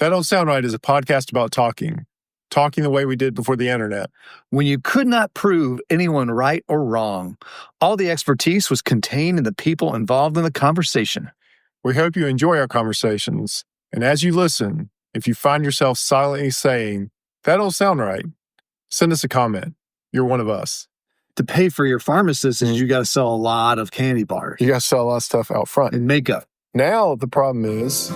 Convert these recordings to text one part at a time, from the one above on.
That Don't Sound Right is a podcast about talking the way we did before the internet. When you could not prove anyone right or wrong, all the expertise was contained in the people involved in the conversation. We hope you enjoy our conversations. And as you listen, if you find yourself silently saying, that don't sound right, send us a comment. You're one of us. To pay for your pharmacist is you got to sell a lot of candy bars. You got to sell a lot of stuff out front. And makeup. Now the problem is...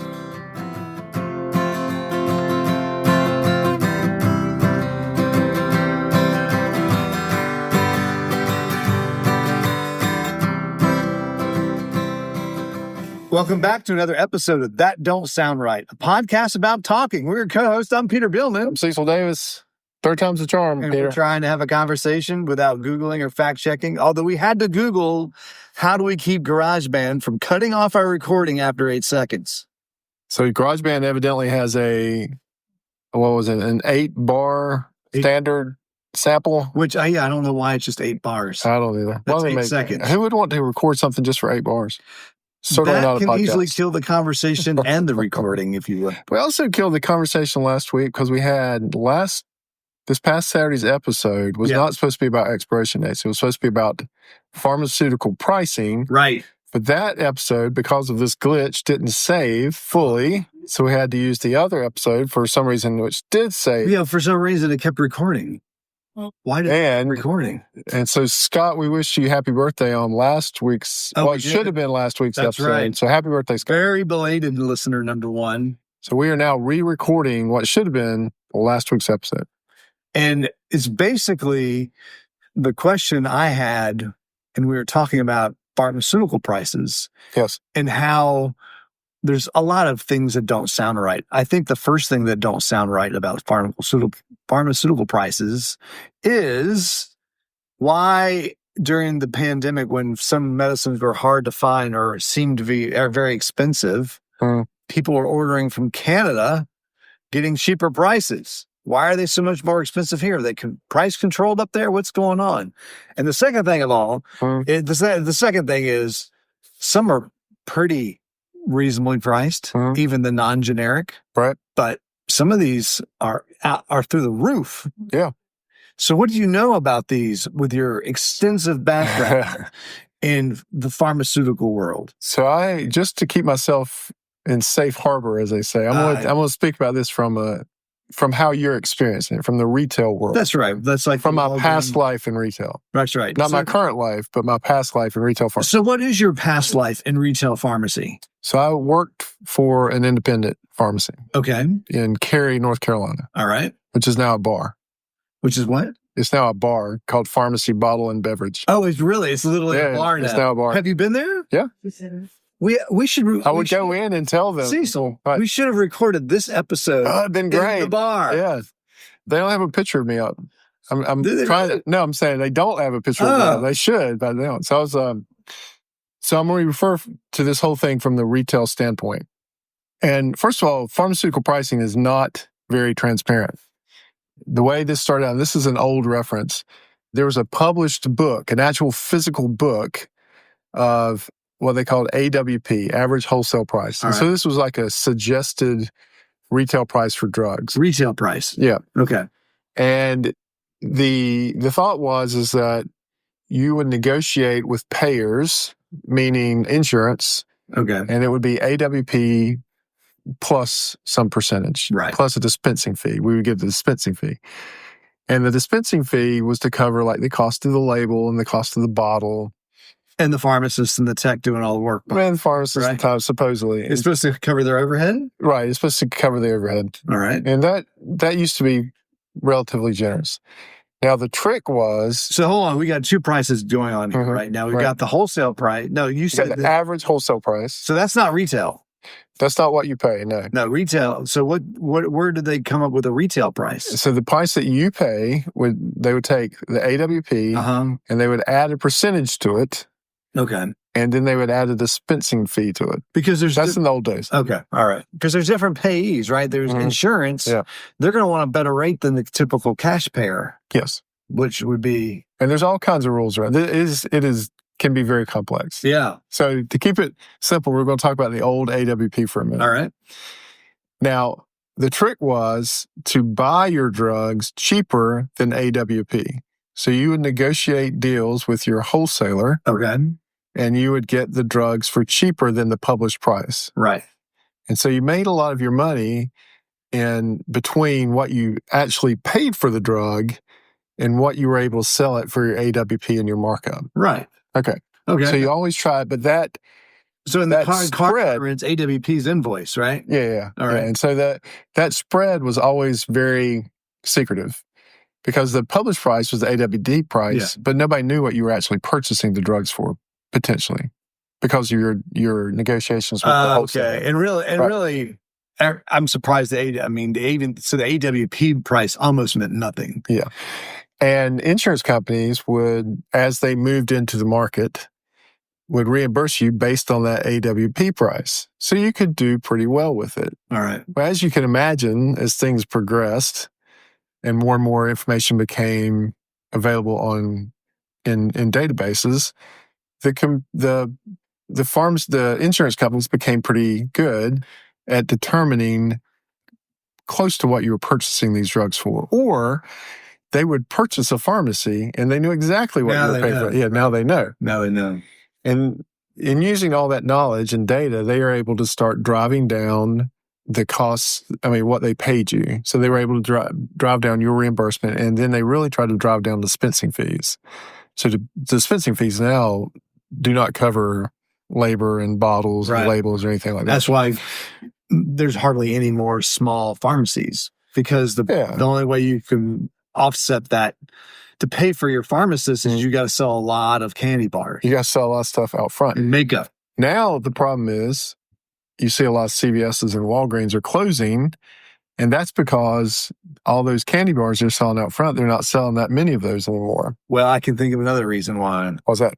Welcome back to another episode of That Don't Sound Right, a podcast about talking. We're your co-host. I'm Peter Billman. I'm Cecil Davis. Third time's the charm, and Peter. We're trying to have a conversation without Googling or fact-checking, although we had to Google, how do we keep GarageBand from cutting off our recording after 8 seconds? So GarageBand evidently has an 8-bar standard sample. Which, I don't know why it's just 8 bars. I don't either. That's 8 seconds. Who would want to record something just for 8 bars? Certainly not a podcast. That can easily kill the conversation and the recording, if you will. We also killed the conversation last week because we had this past Saturday's episode was not supposed to be about expiration dates. It was supposed to be about pharmaceutical pricing. Right. But that episode, because of this glitch, didn't save fully. So we had to use the other episode for some reason, which did save. Yeah, for some reason it kept recording. Why did it keep recording? And so, Scott, we wish you happy birthday on last week's, it should have been last week's episode. Right. So happy birthday, Scott. Very belated listener number 1. So we are now re-recording what should have been last week's episode. And it's basically the question I had, and we were talking about pharmaceutical prices. Yes. And how there's a lot of things that don't sound right. I think the first thing that don't sound right about pharmaceutical prices is why during the pandemic, when some medicines were hard to find or seemed to be very expensive, people were ordering from Canada, getting cheaper prices. Why are they so much more expensive here? Are they price controlled up there? What's going on? And the second thing of all, the second thing is some are pretty reasonably priced, even the non-generic. Right. But some of these are through the roof. Yeah. So what do you know about these with your extensive background in the pharmaceutical world? So just to keep myself in safe harbor, as they say, I'm going to speak about this from how you're experiencing it, from the retail world. That's right. That's like from my past life in retail. That's right. Not my current life, but my past life in retail pharmacy. So what is your past life in retail pharmacy? So I worked for an independent pharmacy. Okay. In Cary, North Carolina. All right. Which is now a bar. Which is what? It's now a bar called Pharmacy Bottle and Beverage. Oh, it's literally a bar now. It's now a bar. Have you been there? Yeah. We should. I would go in and tell them. Cecil, we should have recorded this episode. Oh, it'd been great. In the bar. Yeah. They don't have a picture of me up. I'm trying to. No, I'm saying they don't have a picture of me up. They should, but they don't. So I was. So I'm going to refer to this whole thing from the retail standpoint. And first of all, pharmaceutical pricing is not very transparent. The way this started out, and this is an old reference. There was a published book, an actual physical book of what they called AWP, average wholesale price. And so this was like a suggested retail price for drugs. Retail price. Yeah. Okay. And the thought is that you would negotiate with payers, meaning insurance. Okay. And it would be AWP plus some percentage. Right. Plus a dispensing fee. We would give the dispensing fee. And the dispensing fee was to cover like the cost of the label and the cost of the bottle. And the pharmacist and the tech doing all the work. And the pharmacist, supposedly. It's supposed to cover their overhead? Right. It's supposed to cover the overhead. All right. And that used to be relatively generous. Now, the trick was... So, hold on. We got 2 prices going on here right now. We've got the wholesale price. No, you said... the average wholesale price. So, that's not retail. That's not what you pay, no. No, retail. So, where did they come up with a retail price? So, the price that you pay, they would take the AWP and they would add a percentage to it. Okay. And then they would add a dispensing fee to it. Because that's in the old days. Okay. All right. Because there's different payees, right? There's insurance. Yeah. They're going to want a better rate than the typical cash payer. Yes. Which would be... And there's all kinds of rules around it. It can be very complex. Yeah. So to keep it simple, we're going to talk about the old AWP for a minute. All right. Now, the trick was to buy your drugs cheaper than AWP. So you would negotiate deals with your wholesaler. Okay. And you would get the drugs for cheaper than the published price. Right. And so you made a lot of your money in between what you actually paid for the drug and what you were able to sell it for your AWP and your markup. Right. Okay. So you always try it, but that... So in the spread, it's AWP's invoice, right? Yeah. All right. Yeah. And so that spread was always very secretive because the published price was the AWD price, but nobody knew what you were actually purchasing the drugs for, potentially, because of your negotiations with the wholesaler. Okay. And really, I'm surprised the AWP price almost meant nothing. Yeah. And insurance companies would, as they moved into the market, would reimburse you based on that AWP price. So you could do pretty well with it. All right. But as you can imagine, as things progressed and more information became available in databases, the insurance companies became pretty good at determining close to what you were purchasing these drugs for. Or they would purchase a pharmacy and they knew exactly what you were paying for. Yeah, now they know. Now they know. And in using all that knowledge and data, they are able to start driving down the costs, what they paid you. So they were able to drive down your reimbursement, and then they really tried to drive down dispensing fees. So the dispensing fees now do not cover labor and bottles and labels or anything like that. That's why there's hardly any more small pharmacies, because the only way you can offset that to pay for your pharmacist is you got to sell a lot of candy bars. You got to sell a lot of stuff out front. And makeup. Now the problem is you see a lot of CVS's and Walgreens are closing, and that's because all those candy bars they're selling out front, they're not selling that many of those anymore. Well, I can think of another reason why. What's that?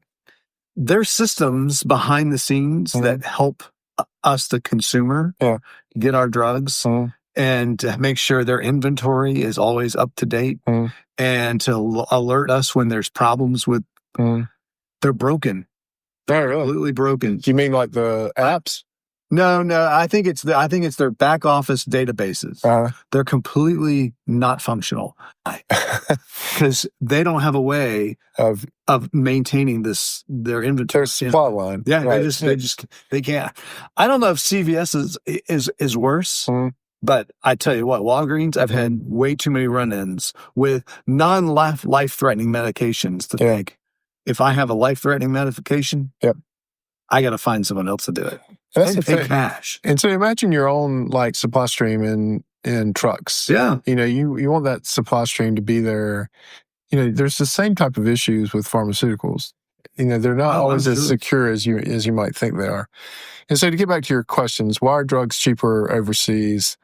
There's systems behind the scenes that help us, the consumer, get our drugs and to make sure their inventory is always up to date and to alert us when there's problems with they're broken. They're really? Completely broken. Do you mean like the apps? No. I think it's their back office databases. They're completely not functional because they don't have a way of maintaining their inventory. Their supply line. Yeah, they can't. I don't know if CVS is worse. But I tell you what, Walgreens, I've had way too many run-ins with life-threatening medications to think, if I have a life-threatening medication, I got to find someone else to do it. That's and pay cash. And so imagine your own supply stream in trucks. Yeah. You want that supply stream to be there. There's the same type of issues with pharmaceuticals. They're not always as secure as you might think they are. And so to get back to your questions, why are drugs cheaper overseas?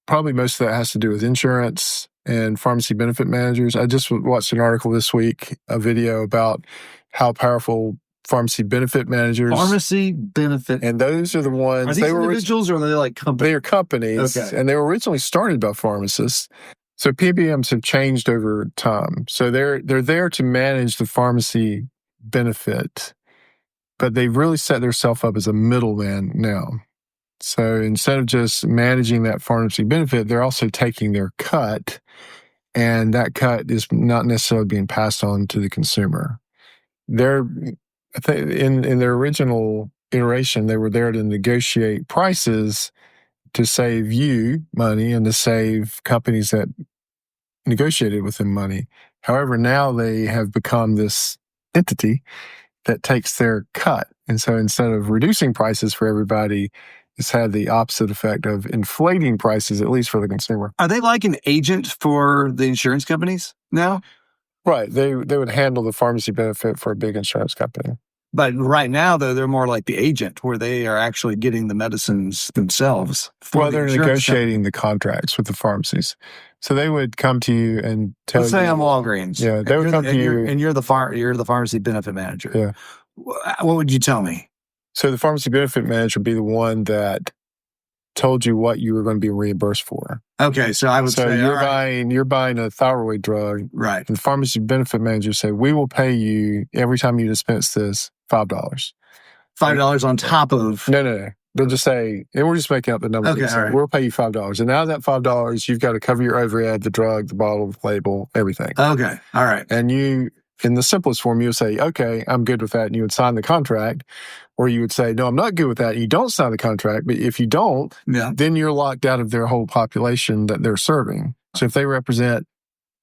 Probably most of that has to do with insurance and pharmacy benefit managers. I just watched an article this week, a video about how powerful pharmacy benefit managers. Pharmacy benefit. And those are the ones. Are these individuals or are they like companies? They are companies. Okay. And they were originally started by pharmacists. So PBMs have changed over time. So they're there to manage the pharmacy benefit, but they've really set themselves up as a middleman now. So instead of just managing that pharmacy benefit, they're also taking their cut, and that cut is not necessarily being passed on to the consumer. In their original iteration, they were there to negotiate prices to save you money and to save companies that negotiated with them money. However, now they have become this entity that takes their cut. And so instead of reducing prices for everybody, it's had the opposite effect of inflating prices, at least for the consumer. Are they like an agent for the insurance companies now? Right. They would handle the pharmacy benefit for a big insurance company. But right now, though, they're more like the agent, where they are actually getting the medicines themselves. Well, they're negotiating the contracts with the pharmacies. So they would come to you and tell you. Let's say I'm Walgreens. Yeah, they would come to you. And you're the pharmacy benefit manager. Yeah. What would you tell me? So the pharmacy benefit manager would be the one that told you what you were going to be reimbursed for. Okay, so I would say you're buying a thyroid drug, right? And the pharmacy benefit manager say, we will pay you every time you dispense this $5. $5 on top of no. They'll just say, and we're just making up the numbers. Okay, all right. We'll pay you $5. And out of that $5, you've got to cover your overhead, the drug, the bottle, the label, everything. Okay, all right. And you, in the simplest form, you'll say, okay, I'm good with that. And you would sign the contract. Or you would say, no, I'm not good with that. You don't sign the contract. But if you don't, then you're locked out of their whole population that they're serving. So if they represent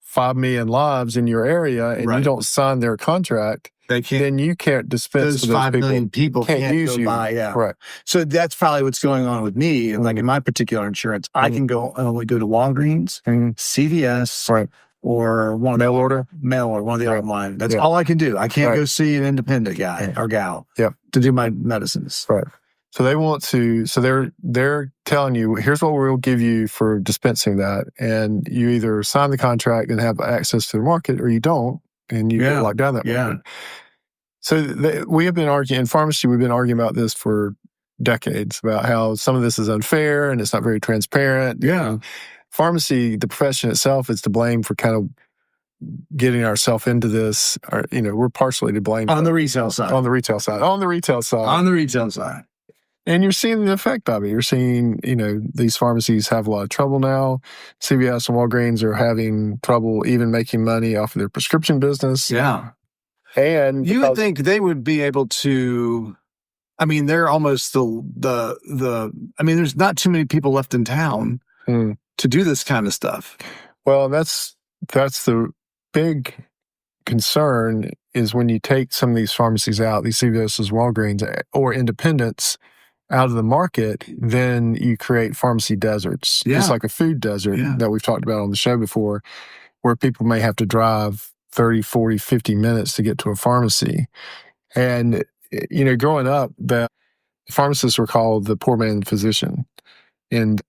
5 million lives in your area and you don't sign their contract, then you can't dispense those 5 million people can't use go you. by. Yeah. Right. So that's probably what's going on with me. And like in my particular insurance, I can only go to Walgreens, CVS, or one of mail order, one of the online. That's all I can do. I can't go see an independent guy or gal to do my medicines. Right. So they want to. So they're telling you, here's what we'll give you for dispensing that, and you either sign the contract and have access to the market, or you don't, and you get locked down that market. So we have been arguing in pharmacy. We've been arguing about this for decades about how some of this is unfair and it's not very transparent. Yeah. Pharmacy, the profession itself, is to blame for kind of getting ourselves into this. Or, we're partially to blame on the retail side. On the retail side. On the retail side. On the retail side. And you're seeing the effect of it. You're seeing, these pharmacies have a lot of trouble now. CVS and Walgreens are having trouble even making money off of their prescription business. Yeah. And you would think they would be able to. I mean, they're almost there's not too many people left in town to do this kind of stuff. Well, that's the big concern is when you take some of these pharmacies out, these CVS's, Walgreens, or independents out of the market, then you create pharmacy deserts. Yeah. It's like a food desert that we've talked about on the show before, where people may have to drive 30, 40, 50 minutes to get to a pharmacy. And, growing up, the pharmacists were called the poor man physician. And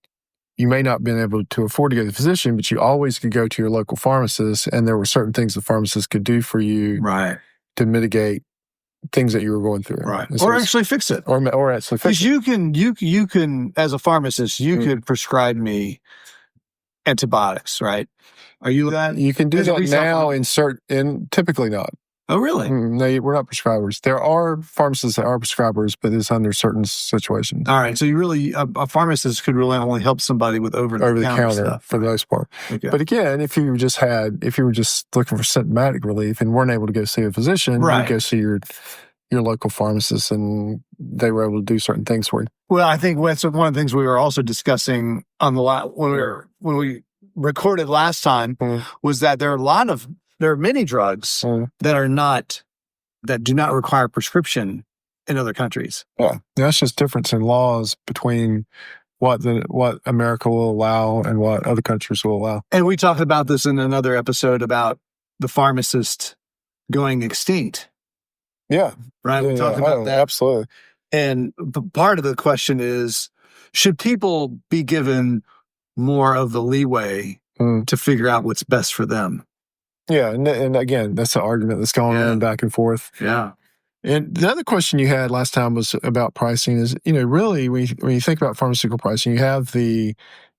you may not have been able to afford to go to the physician, but you always could go to your local pharmacist, and there were certain things the pharmacist could do for you to mitigate things that you were going through. Right. Or actually fix it. Or actually fix it. Because you can, as a pharmacist, you could prescribe me antibiotics, right? Are you that? You can do that now typically not. Oh, really? No, we're not prescribers. There are pharmacists that are prescribers, but it's under certain situations. All right. So you really, a pharmacist could really only help somebody with over-the-counter stuff. For the most part. Okay. But again, if you were just looking for symptomatic relief and weren't able to go see a physician, you'd go see your local pharmacist, and they were able to do certain things for you. Well, I think that's one of the things we were also discussing on the when we recorded last time was that there are many drugs that do not require prescription in other countries. Yeah, that's just difference in laws between what America will allow and what other countries will allow. And we talked about this in another episode about the pharmacist going extinct. Yeah. Right? We talked about that. Absolutely. And part of the question is, should people be given more of the leeway to figure out what's best for them? Yeah, and again, that's the argument that's going on back and forth. Yeah. And the other question you had last time was about pricing is, really, when you think about pharmaceutical pricing, you have the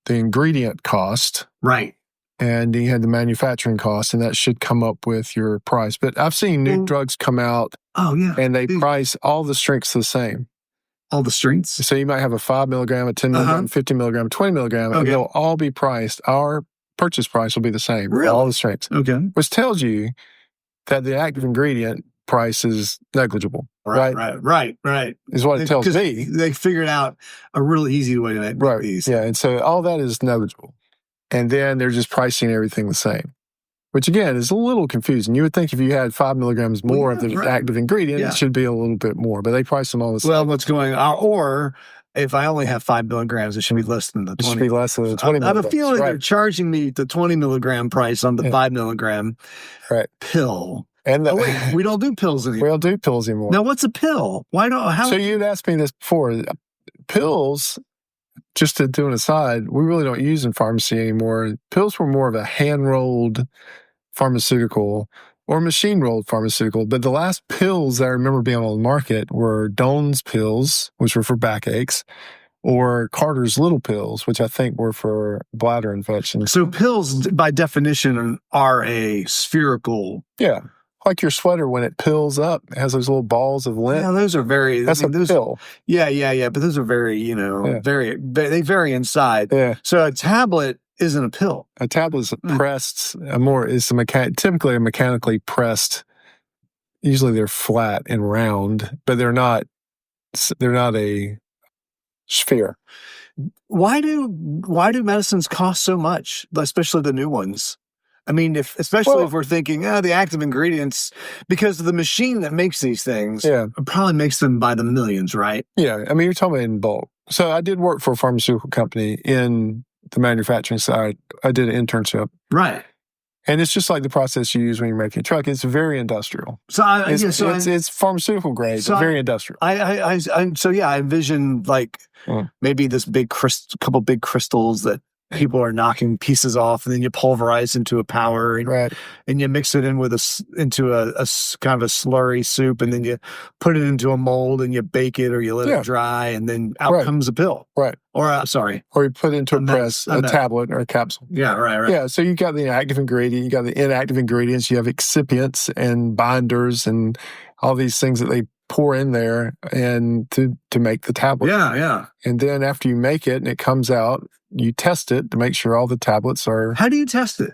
ingredient cost. Right. And you had the manufacturing cost, and that should come up with your price. But I've seen new drugs come out. Oh, yeah. And they price all the strengths the same. All the strengths? So you might have a 5 milligram, a 10 milligram, 50 milligram, 20 milligram, and they'll all be priced. Our purchase price will be the same. Really? All the strengths. Okay. Which tells you that the active ingredient price is negligible. Right. Is what it tells me. They figured out a really easy way to make these. Yeah, and so all that is negligible. And then they're just pricing everything the same, which again is a little confusing. You would think if you had 5 milligrams more of the active ingredient, it should be a little bit more, but they price them all the same. Well, what's going on? Or if I only have 5 milligrams, it should be less than the 20. It should be less than the 20 milligrams. I have a feeling they're charging me the 20 milligram price on the 5 milligram pill. And we don't do pills anymore. We don't do pills anymore. Now, what's a pill? So you'd asked me this before. Pills, just to do an aside, we really don't use in pharmacy anymore. Pills were more of a hand-rolled pharmaceutical or machine-rolled pharmaceutical. But the last pills that I remember being on the market were Doan's pills, which were for backaches, or Carter's Little pills, which I think were for bladder infections. So pills, by definition, are a spherical Like your sweater, when it pills up, it has those little balls of lint. Yeah, those are very. That's a pill. Yeah. But those are very, they vary inside. Yeah. So a tablet isn't a pill. A tablet is pressed. Typically a mechanically pressed. Usually they're flat and round, but they're not a sphere. Why do medicines cost so much, especially the new ones? I mean, if we're thinking, the active ingredients, because the machine that makes these things probably makes them by the millions, right? Yeah. I mean, you're talking about in bulk. So I did work for a pharmaceutical company in the manufacturing side. I did an internship. Right. And it's just like the process you use when you're making a truck. It's very industrial. It's pharmaceutical grade, but very industrial. I envision like maybe this couple big crystals that people are knocking pieces off, and then you pulverize into a powder, and you mix it in into a kind of a slurry soup, and then you put it into a mold and you bake it or you let it dry, and then out comes a pill. Right. Or you put it into a tablet or a capsule. Yeah, right. Yeah, so you got the active ingredient, you got the inactive ingredients, you have excipients and binders and all these things that they pour in there and to make the tablet. Yeah. And then after you make it and it comes out, you test it to make sure all the tablets are... How do you test it?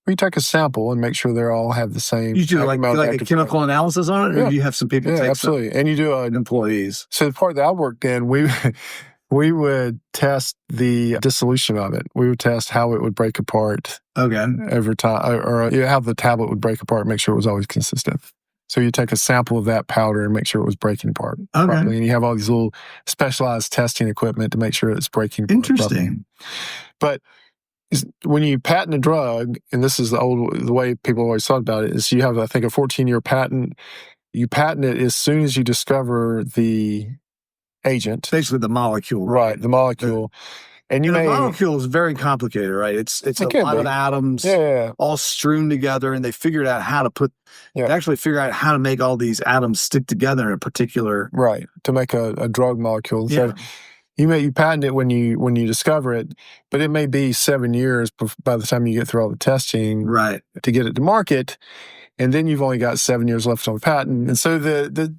You take a sample and make sure they all have the same... You do like a chemical analysis on it? Or do you have some people take absolutely. And you do employees. So the part that I worked in, we would test the dissolution of it. We would test how it would break apart over time, or how the tablet would break apart, make sure it was always consistent. So you take a sample of that powder and make sure it was breaking apart properly. And you have all these little specialized testing equipment to make sure it's breaking apart. Interesting. But when you patent a drug, and this is the way people always thought about it, is you have, I think, a 14-year patent. You patent it as soon as you discover the agent. Basically the molecule. Right, the molecule. And the molecule is very complicated, right? It's a lot of atoms all strewn together, and they figured out how to actually figure out how to make all these atoms stick together in a particular... Right, to make a drug molecule. So you patent it when you discover it, but it may be 7 years by the time you get through all the testing to get it to market, and then you've only got 7 years left on the patent. And so the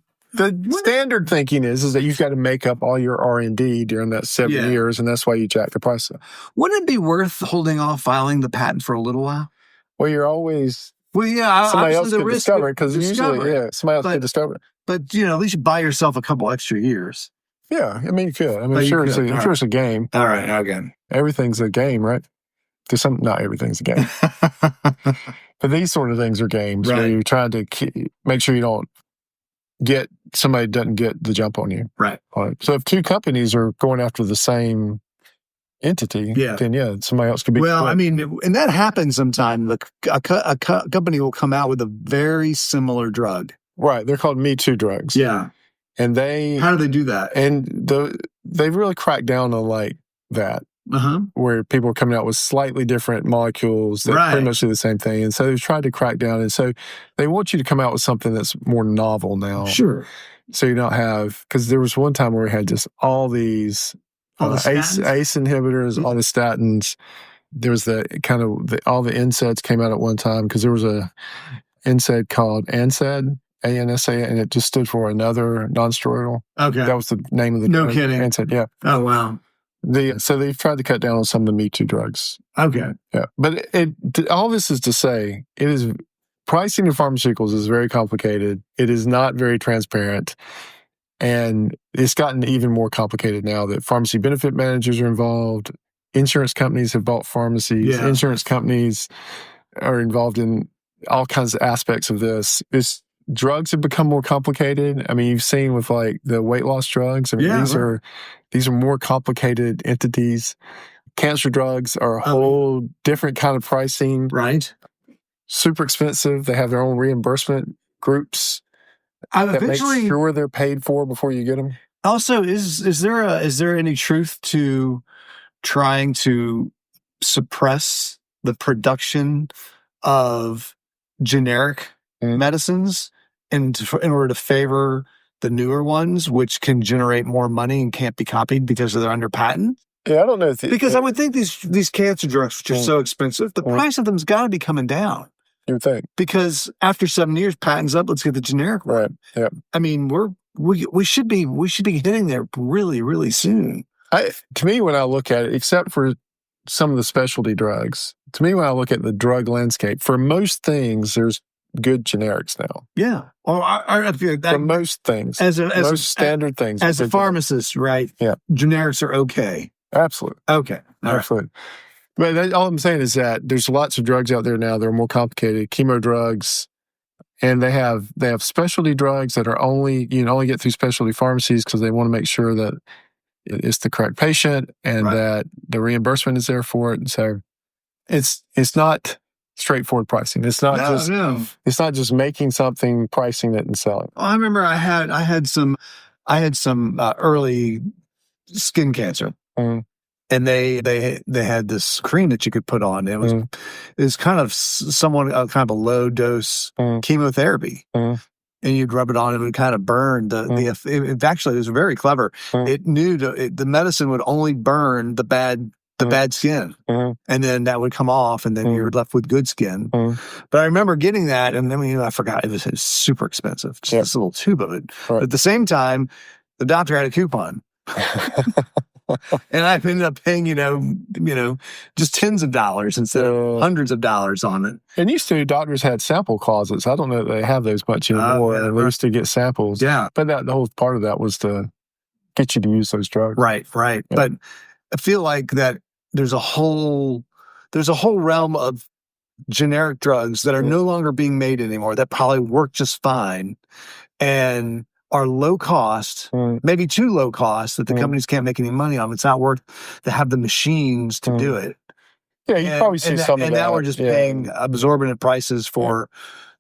standard thinking is that you've got to make up all your R&D during that 7 years, and that's why you jack the price up. Wouldn't it be worth holding off filing the patent for a little while? Well, you're always... somebody else could discover it, because usually, somebody else could discover it. But, at least you buy yourself a couple extra years. Yeah, I mean, you could. I mean, sure it's a game. All right, again. Everything's a game, right? Not everything's a game. But these sort of things are games where you're trying to make sure you don't somebody doesn't get the jump on you. Right. So if two companies are going after the same entity, then somebody else could be... Well, I mean, and that happens sometimes. A company will come out with a very similar drug. Right. They're called Me Too drugs. Yeah. And how do they do that? And they've really cracked down on like that. Where people are coming out with slightly different molecules that pretty much do the same thing. And so they've tried to crack down. And so they want you to come out with something that's more novel now. Sure. So you don't have... Because there was one time where we had just all these ACE inhibitors, all the statins. There was all the NSAIDs came out at one time, because there was a NSAID called ANSAID, ANSA, and it just stood for another non-steroidal. Okay. That was the name of the drug. No kidding. ANSAID, yeah. Oh, wow. So they've tried to cut down on some of the Me Too drugs. Okay. Yeah. But all this is to say, pricing of pharmaceuticals is very complicated. It is not very transparent. And it's gotten even more complicated now that pharmacy benefit managers are involved. Insurance companies have bought pharmacies. Yeah. Insurance companies are involved in all kinds of aspects of this. Drugs have become more complicated. I mean, you've seen with like the weight loss drugs. I mean, these are more complicated entities. Cancer drugs are a whole different kind of pricing. Right. Super expensive. They have their own reimbursement groups that make sure they're paid for before you get them. Also, is there any truth to trying to suppress the production of generic medicines in order to favor the newer ones, which can generate more money and can't be copied because they're under patent? Yeah, I don't know. Because I would think these cancer drugs, which are so expensive, the price of them's got to be coming down. You would think. Because after 7 years, patent's up, let's get the generic one. Right. Yeah. I mean, we should be hitting there really, really soon. To me, when I look at it, except for some of the specialty drugs, to me, when I look at the drug landscape, for most things, there's good generics now. Yeah. Or I feel like that, for most things, most standard things. As a pharmacist, right? Yeah. Generics are okay. Absolutely. Okay. Absolutely. Right. But all I'm saying is that there's lots of drugs out there now that are more complicated, chemo drugs, and they have specialty drugs that are you can only get through specialty pharmacies because they want to make sure that it's the correct patient and that the reimbursement is there for it. And so it's not straightforward pricing. It's not it's not just making something, pricing it, and selling. Well, I remember I had some early skin cancer. Mm. And they had this cream that you could put on. It was kind of kind of a low dose chemotherapy, and you'd rub it on. It would kind of burn actually, it was very clever. It knew the medicine would only burn the bad skin, and then that would come off, and then you're left with good skin. But I remember getting that, and then I forgot it was super expensive. Just this little tube of it. Right. But at the same time, the doctor had a coupon. And I ended up paying, just tens of dollars instead of hundreds of dollars on it. And used to, doctors had sample closets. I don't know if they have those much anymore. They used to get samples. Yeah. But the whole part of that was to get you to use those drugs. Right. Yeah. But I feel like that there's a whole realm of generic drugs that are no longer being made anymore that probably work just fine and are low cost, maybe too low cost that the companies can't make any money on. It's not worth to have the machines to do it. Yeah, you probably see some of that. And now we're just paying exorbitant prices for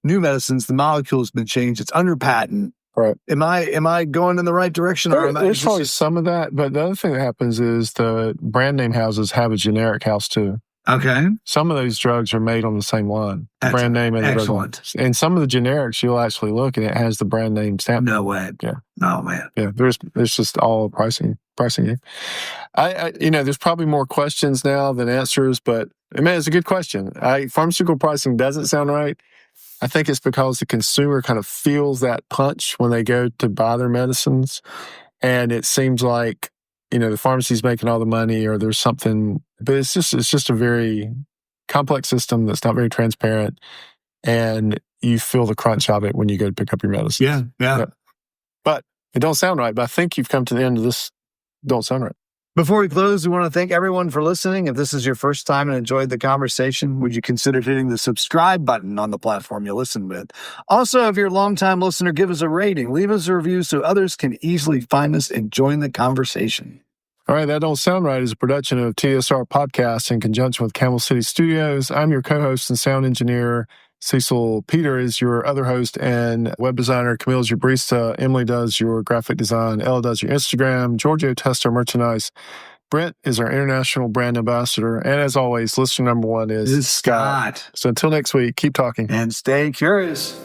new medicines. The molecule has been changed. It's under patent. Right. Am I going in the right direction? There's probably some of that, but the other thing that happens is the brand name houses have a generic house too. Okay. Some of those drugs are made on the same line. The brand name and the drug line. And some of the generics, you'll actually look and it has the brand name stamp. No way. Yeah. Oh man. Yeah. There's just all pricing. I there's probably more questions now than answers, but man, it's a good question. Pharmaceutical pricing doesn't sound right. I think it's because the consumer kind of feels that punch when they go to buy their medicines. And it seems like, the pharmacy's making all the money or there's something, but it's just a very complex system that's not very transparent. And you feel the crunch of it when you go to pick up your medicine. Yeah. But it don't sound right. But I think you've come to the end of this. Don't sound right. Before we close, we want to thank everyone for listening. If this is your first time and enjoyed the conversation, would you consider hitting the subscribe button on the platform you listen with? Also, if you're a longtime listener, give us a rating, leave us a review so others can easily find us and join the conversation. All right, That Don't Sound Right is a production of TSR Podcast in conjunction with Camel City Studios. I'm your co-host and sound engineer, Cecil. Peter is your other host and web designer. Camille's your barista. Emily does your graphic design. Ella does your Instagram. Giorgio tests our merchandise. Brent is our international brand ambassador. And as always, listener number one is Scott. So until next week, keep talking. And stay curious.